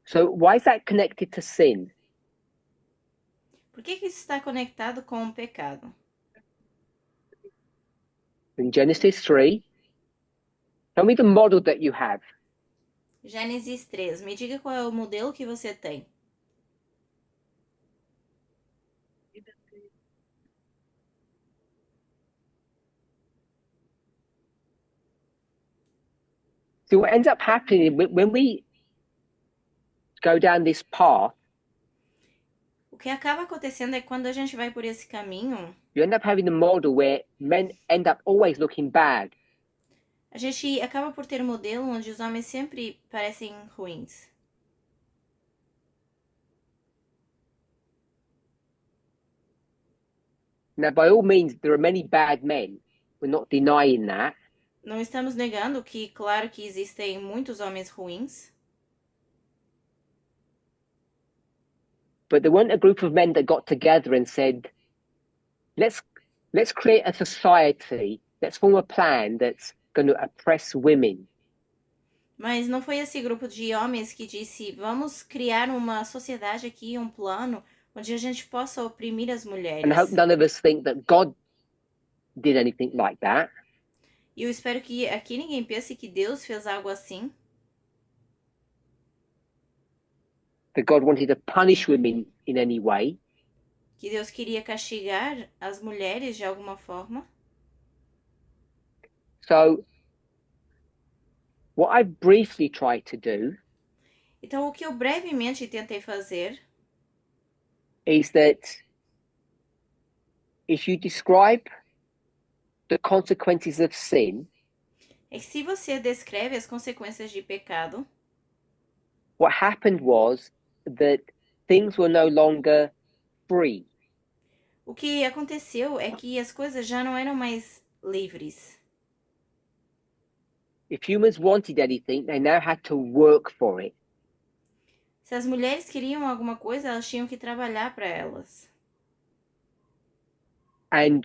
So why is that connected to sin? Por que isso está conectado com o pecado? In Genesis 3, tell me the model that you have. Gênesis 3, me diga qual é o modelo que você tem. So what ends up happening when we go down this path, O que acaba acontecendo é que quando a gente vai por esse caminho, you end up having a model where men end up always looking bad. a gente acaba por ter um modelo onde os homens sempre parecem ruins. Now, by all means, there are many bad men. We're not denying that. Não estamos negando que, claro, que existem muitos homens ruins, But there weren't a group of men that got together and said, let's create a society, let's form a plan that's going to oppress women. mas não foi esse grupo de homens que disse: vamos criar uma sociedade aqui, um plano, onde a gente possa oprimir as mulheres. And I hope none of us think that God did anything like that. E eu espero que aqui ninguém pense que Deus fez algo assim, That God wanted to punish women in any way. que Deus queria castigar as mulheres de alguma forma. So, what I've briefly tried to do Então, o que eu brevemente tentei fazer is that if you describe the consequences of sin, é que se você descreve as consequências de pecado, what happened was that things were no longer free. o que aconteceu é que as coisas já não eram mais livres. If humans wanted anything, they now had to work for it. Se as mulheres queriam alguma coisa, elas tinham que trabalhar para elas. And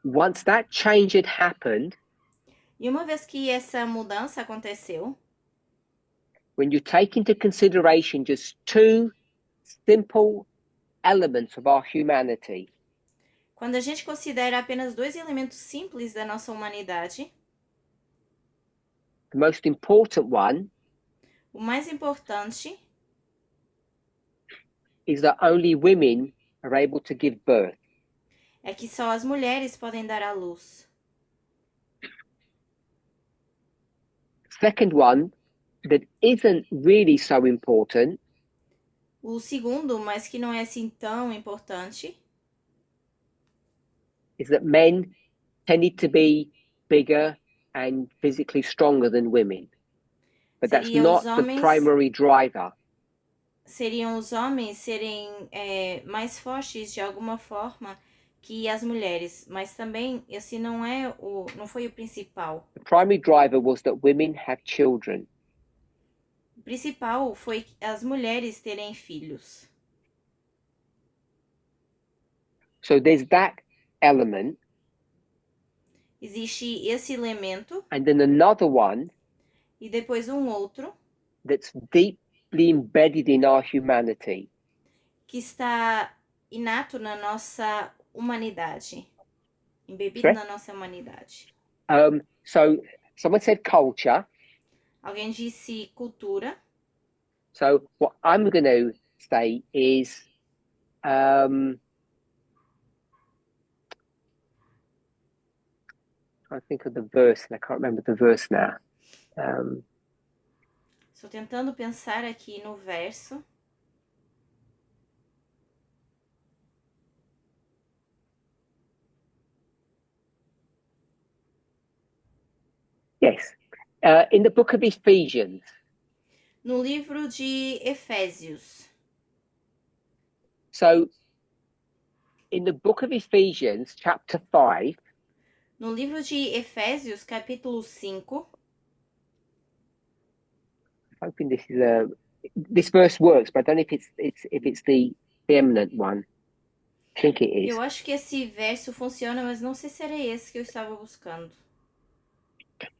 once that change had happened, E uma vez que essa mudança aconteceu, when you take into consideration just two simple elements of our humanity, quando a gente considera apenas dois elementos simples da nossa humanidade, the most important one o mais importante is that only women are able to give birth. é que só as mulheres podem dar à luz. Second one, that isn't really so important, O segundo, mas que não é assim tão importante, is that men tended to be bigger and physically stronger than women. But that's Seriam not os the homens- primary driver. seriam os homens serem mais fortes de alguma forma que as mulheres, mas também esse não foi o principal. The primary driver was that women have children. O principal foi as mulheres terem filhos. So there's that element. Existe esse elemento And then another one e depois um outro that's deeply embedded in our humanity. que está inato na nossa humanidade, embebido Sorry? na nossa humanidade. So someone said culture. Alguém disse cultura. So what I'm going to say is I think of the verse, and I can't remember the verse now. Estou tentando pensar aqui no verso. Yes. In the book of Ephesians. No livro de Efésios. So in the book of Ephesians, chapter 5, No livro de Efésios, capítulo 5, hoping this verse works, but I don't know if it's the eminent one. I think it is. Eu acho que esse verso funciona, mas não sei se era esse que eu estava buscando.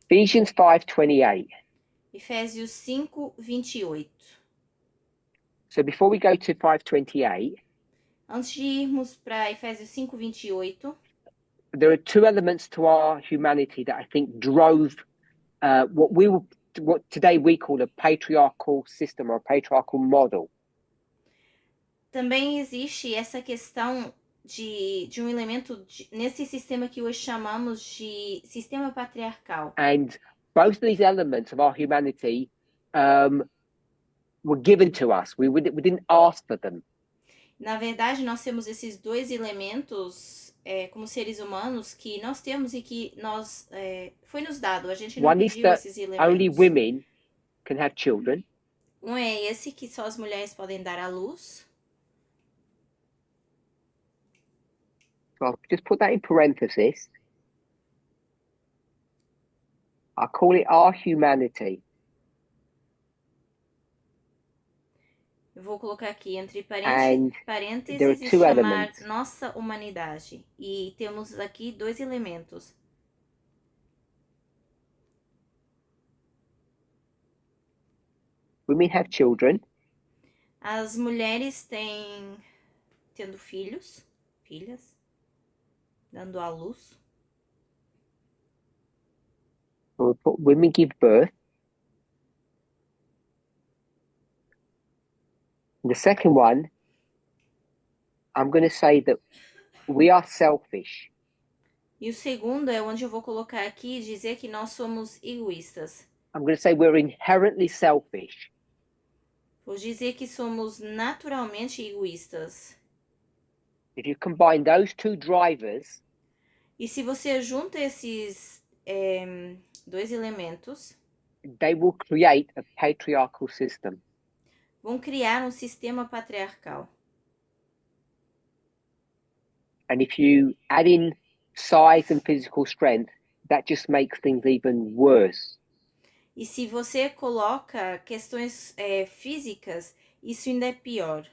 Ephesians 5:28. Efésios 5, 28. So before we go to 5:28, Antes de irmos para Efésios 5, 28, there are two elements to our humanity that I think drove what today we call a patriarchal system or a patriarchal model. também existe essa questão de um elemento nesse sistema que hoje chamamos de sistema patriarcal. And both of these elements of our humanity were given to us. We didn't ask for them. Na verdade, nós temos esses dois elementos como seres humanos que nós temos e que foi nos dado. A gente não One is pediu that esses elementos. only women can have children. Um é esse que só as mulheres podem dar à luz. So I'll just put that in parenthesis. I call it our humanity. Eu vou colocar aqui entre And there are parênteses e two chamar elements. nossa humanidade. E temos aqui dois elementos. Women have children. As mulheres tendo filhas, dando à luz. We'll put women give birth. The second one, I'm going to say that we are selfish. E o segundo é onde eu vou colocar aqui e dizer que nós somos egoístas. I'm going to say we're inherently selfish. Vou dizer que somos naturalmente egoístas. If you combine those two drivers, E se você junta esses dois elementos, they will create a patriarchal system. vão criar um sistema patriarcal. And if you add in size and physical strength, that just makes things even worse. E se você coloca questões físicas, isso ainda é pior.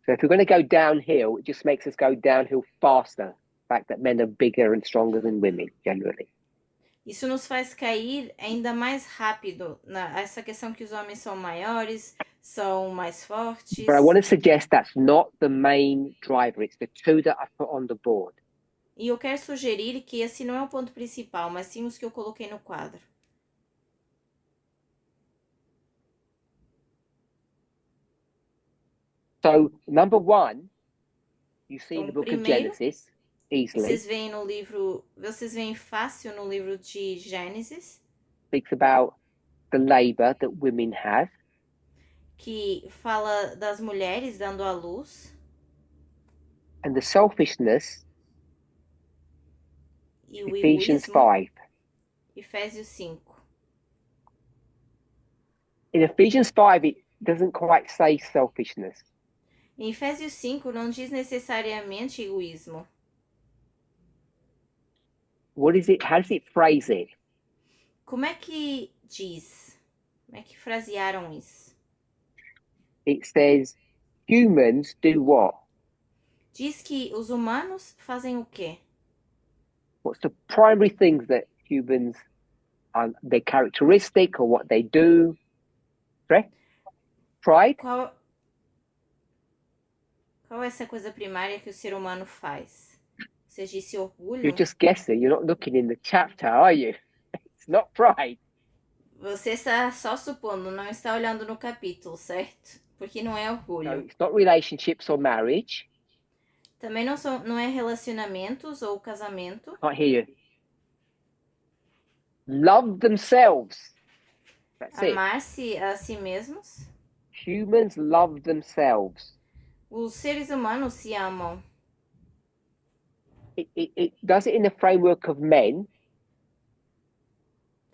So if we're going to go downhill, it just makes us go downhill faster. The fact that men are bigger and stronger than women, generally. Isso nos faz cair ainda mais rápido essa questão que os homens são maiores, são mais fortes. But I want to suggest that's not the main driver. It's the two that I put on the board. E eu quero sugerir que esse não é o ponto principal, mas sim os que eu coloquei no quadro. So, number one, you see in the Então, book of primeiro, Genesis, easily, vocês veem fácil no livro de Gênesis, speaks about the labor that women have. que fala das mulheres dando à luz. And the selfishness, E o Ephesians egoísmo, 5. Efésios 5. In Ephesians 5, it doesn't quite say selfishness. Em Efésios 5 não diz necessariamente egoísmo. What is it? How does it phrase it? Como é que diz? Como é que frasearam isso? It says, humans do what? Diz que os humanos fazem o quê? What's the primary things that humans are, their characteristic or what they do? Correct? Pride? Qual é essa coisa primária que o ser humano faz? Você disse orgulho? You're just guessing. You're not looking in the chapter, are you? It's not pride. Você está só supondo, não está olhando no capítulo, certo? Porque não é No, orgulho. it's not relationships or marriage. Também não é relacionamentos ou casamento. Can't hear you. Love themselves. That's it. Amar-se a si mesmos. Humans love themselves. Os seres humanos se amam. It does it in the framework of men,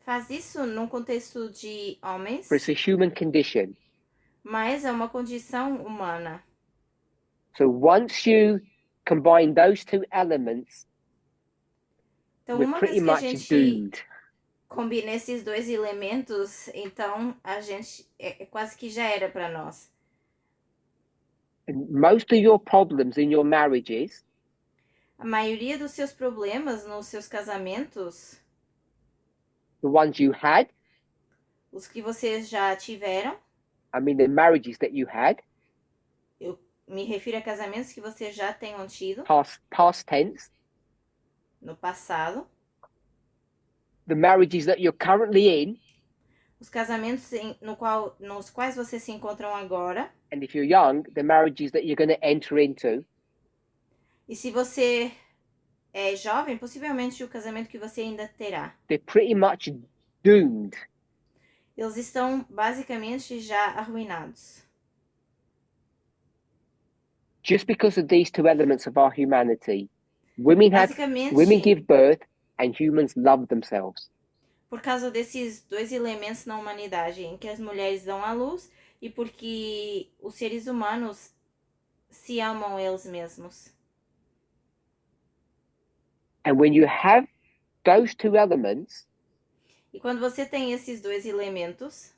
Faz isso num contexto de homens, but it's a human condition. mas é uma condição humana. So once you combine those two elements, Então, we're uma pretty vez que a much gente doomed. combina esses dois elementos, então a gente quase que já era para nós. And most of your problems in your marriages A maioria dos seus problemas nos seus casamentos, the ones you had, os que vocês já tiveram, I mean the marriages that you had, eu me refiro a casamentos que vocês já tenham tido past tense, no passado, the marriages that you're currently in, os casamentos nos quais vocês se encontram agora, and if you're young, the marriages that you're going to enter into. e se você é jovem, possivelmente o casamento que você ainda terá. They're pretty much doomed. Eles estão basicamente já arruinados. Just because of these two elements of our humanity. Women Basicamente, give birth and humans love themselves. por causa desses dois elementos na humanidade, em que as mulheres dão à luz e porque os seres humanos se amam eles mesmos. And when you have those two elements, E quando você tem esses dois elementos,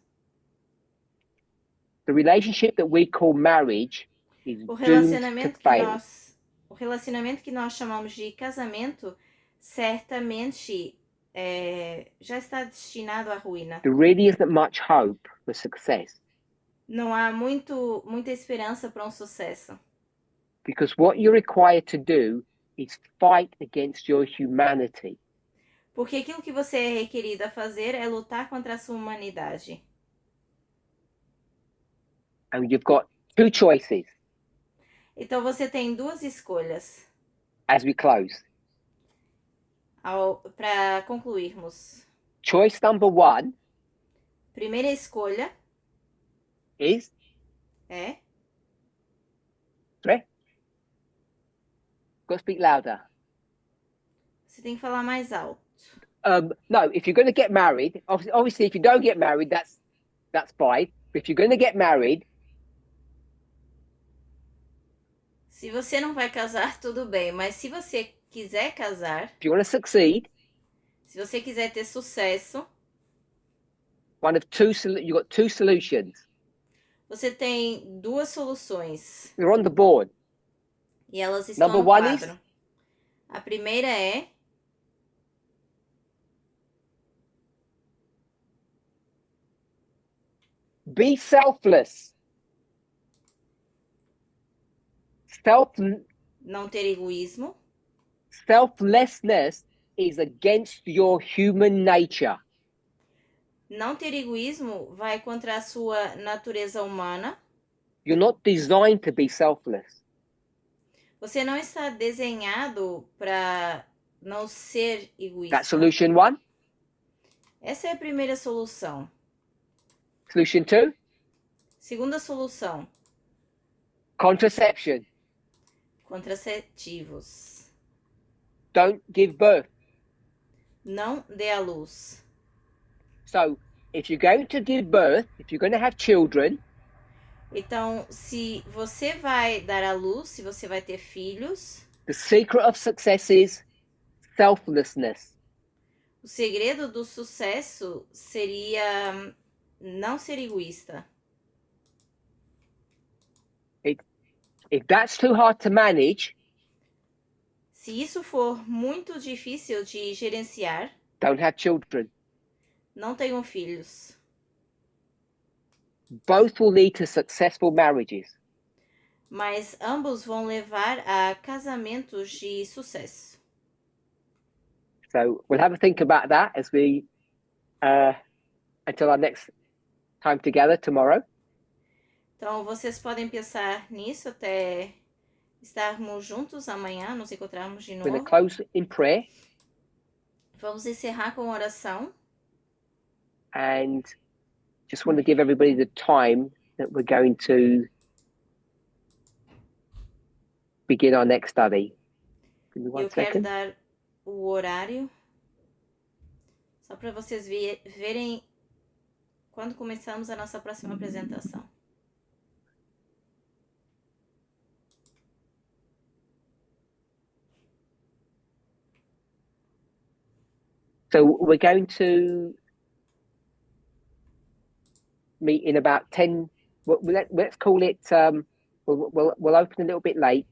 the relationship that we call marriage is o doomed to fail. relacionamento que nós chamamos de casamento certamente já está destinado à ruína. There really isn't much hope for success. Não há muita esperança para um sucesso. Because what you're required to do is fight against your humanity. Porque aquilo que você é requerido a fazer é lutar contra a sua humanidade. And you've got two choices Então você tem duas escolhas as we close. para concluirmos. Choice number one Primeira escolha is é got to speak louder. você tem que falar mais alto. No, if you're going to get married, obviously, if you don't get married, that's fine. But if you're going to get married, Se você não vai casar, tudo bem. Mas se você quiser casar, if you want to succeed, se você quiser ter sucesso, you've got two solutions. você tem duas soluções. They're on the board. E elas estão Number no one quadro. A primeira é Be selfless. não ter egoísmo. Selflessness is against your human nature. Não ter egoísmo vai contra a sua natureza humana. You're not designed to be selfless. Você não está desenhado para não ser egoísta. That's solution one. Essa é a primeira solução. Solution two, Segunda solução: contraception. contraceptivos. Don't give birth. Não dê à luz. So, if you're going to give birth, if you're going to have children, Então, se você vai dar à luz, se você vai ter filhos, the secret of success is selflessness. o segredo do sucesso seria não ser egoísta. If that's too hard to manage, Se isso for muito difícil de gerenciar, don't have children. não tenham filhos. Both will lead to successful marriages. Mas ambos vão levar a casamentos de sucesso. So we'll have a think about that as we until our next time together tomorrow. Então, vocês podem pensar nisso até estarmos juntos amanhã, nos encontrarmos de We're going to novo. close in prayer Vamos encerrar com oração. and just want to give everybody the time that we're going to begin our next study. Give me one Eu quero second. dar o horário, só para vocês verem quando começamos a nossa próxima apresentação. So we're going to meet in about 10. Let's call it. We'll open a little bit late.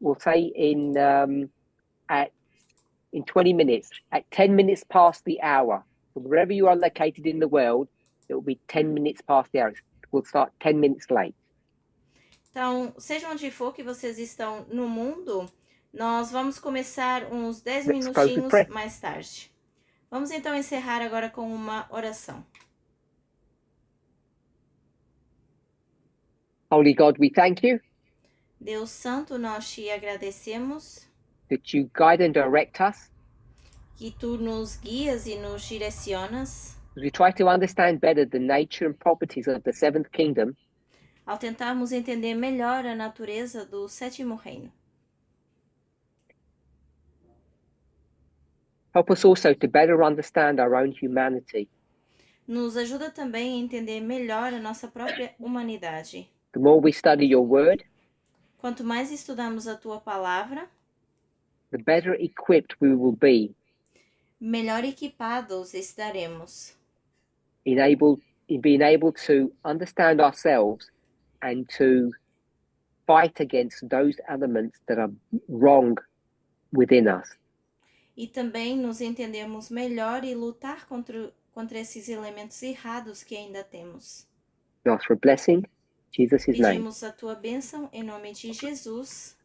We'll say in 20 minutes, at 10 minutes past the hour. So wherever you are located in the world, it will be 10 minutes past the hour. We'll start 10 minutes late. Então, seja onde for que vocês estão no mundo, nós vamos começar uns 10 Let's close with minutinhos prayer. mais tarde. Vamos então encerrar agora com uma oração. Holy God, we thank you Deus Santo, nós te agradecemos that you guide and direct us que tu nos guias e nos direcionas as we try to understand better the nature and properties of the seventh kingdom. ao tentarmos entender melhor a natureza do sétimo reino. Help us also to better understand our own humanity. Nos ajuda também a entender melhor a nossa própria humanidade. The more we study your word, Quanto mais estudamos a tua palavra, the better equipped we will be melhor equipados estaremos in being able to understand ourselves and to fight against those elements that are wrong within us. e também nos entendemos melhor e lutar contra esses elementos errados que ainda temos. We ask for a blessing, in Jesus' name. Pedimos a tua bênção em nome de Jesus.